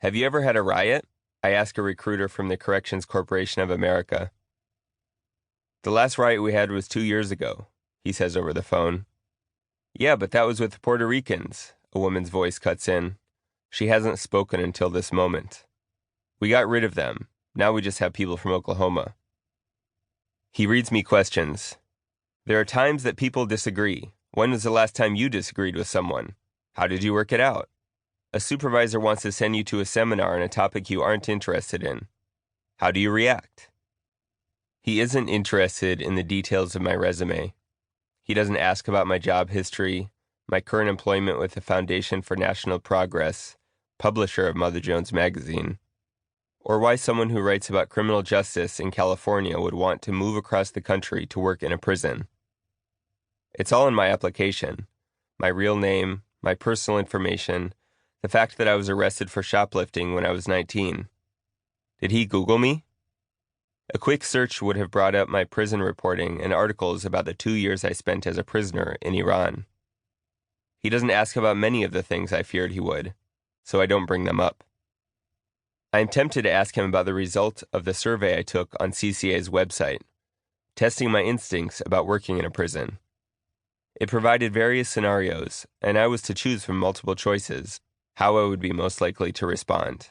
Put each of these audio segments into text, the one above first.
Have you ever had a riot? I ask a recruiter from the Corrections Corporation of America. The last riot we had was 2 years ago, he says over the phone. Yeah, but that was with the Puerto Ricans, a woman's voice cuts in. She hasn't spoken until this moment. We got rid of them. Now we just have people from Oklahoma. He reads me questions. There are times that people disagree. When was the last time you disagreed with someone? How did you work it out? A supervisor wants to send you to a seminar on a topic you aren't interested in. How do you react? He isn't interested in the details of my resume. He doesn't ask about my job history, my current employment with the Foundation for National Progress, publisher of Mother Jones magazine, or why someone who writes about criminal justice in California would want to move across the country to work in a prison. It's all in my application. My real name, my personal information, the fact that I was arrested for shoplifting when I was 19. Did he Google me? A quick search would have brought up my prison reporting and articles about the 2 years I spent as a prisoner in Iran. He doesn't ask about many of the things I feared he would, so I don't bring them up. I am tempted to ask him about the result of the survey I took on CCA's website, testing my instincts about working in a prison. It provided various scenarios, and I was to choose from multiple choices how I would be most likely to respond.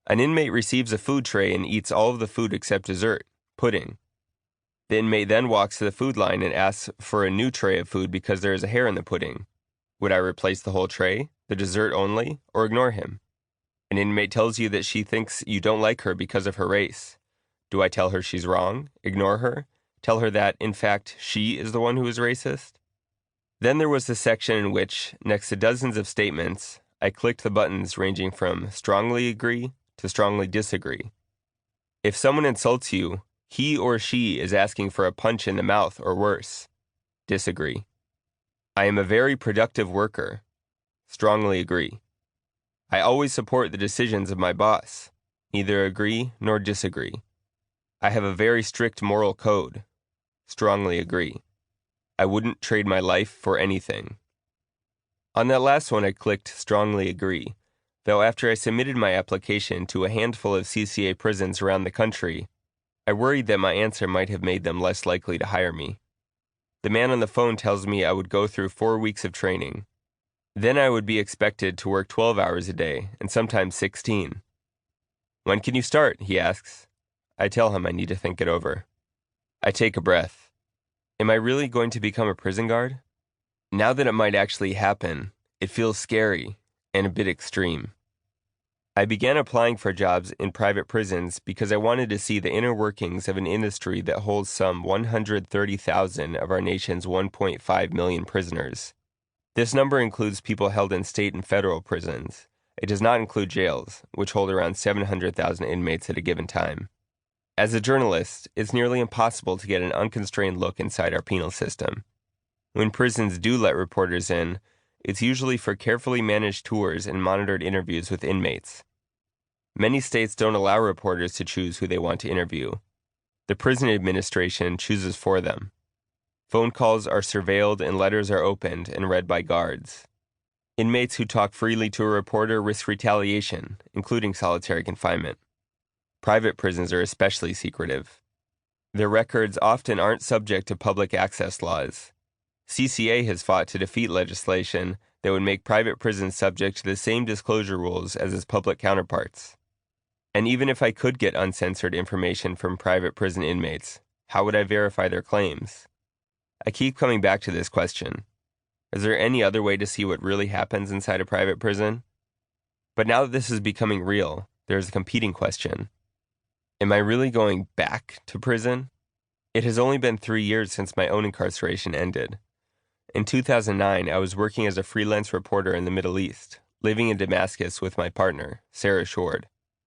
An inmate receives a food tray and eats all of the food except dessert, pudding. The inmate then walks to the food line and asks for a new tray of food because there is a hair in the pudding. Would I replace the whole tray, the dessert only, or ignore him? An inmate tells you that she thinks you don't like her because of her race. Do I tell her she's wrong, ignore her, tell her that, in fact, she is the one who is racist? Then there was the section in which, next to dozens of statements, I clicked the buttons ranging from strongly agree to strongly disagree. If someone insults you, he or she is asking for a punch in the mouth or worse. Disagree. I am a very productive worker. Strongly agree. I always support the decisions of my boss. Neither agree nor disagree. I have a very strict moral code. Strongly agree. I wouldn't trade my life for anything. On that last one I clicked strongly agree, though after I submitted my application to a handful of CCA prisons around the country, I worried that my answer might have made them less likely to hire me. The man on the phone tells me I would go through 4 weeks of training. Then I would be expected to work 12 hours a day, and sometimes 16. When can you start? He asks. I tell him I need to think it over. I take a breath. Am I really going to become a prison guard? Now that it might actually happen, it feels scary and a bit extreme. I began applying for jobs in private prisons because I wanted to see the inner workings of an industry that holds some 130,000 of our nation's 1.5 million prisoners. This number includes people held in state and federal prisons. It does not include jails, which hold around 700,000 inmates at a given time. As a journalist, it's nearly impossible to get an unconstrained look inside our penal system. When prisons do let reporters in, it's usually for carefully managed tours and monitored interviews with inmates. Many states don't allow reporters to choose who they want to interview. The prison administration chooses for them. Phone calls are surveilled and letters are opened and read by guards. Inmates who talk freely to a reporter risk retaliation, including solitary confinement. Private prisons are especially secretive. Their records often aren't subject to public access laws. CCA has fought to defeat legislation that would make private prisons subject to the same disclosure rules as its public counterparts. And even if I could get uncensored information from private prison inmates, how would I verify their claims? I keep coming back to this question. Is there any other way to see what really happens inside a private prison? But now that this is becoming real, there's a competing question. Am I really going back to prison? It has only been 3 years since my own incarceration ended. In 2009, I was working as a freelance reporter in the Middle East, living in Damascus with my partner, Sarah Shord.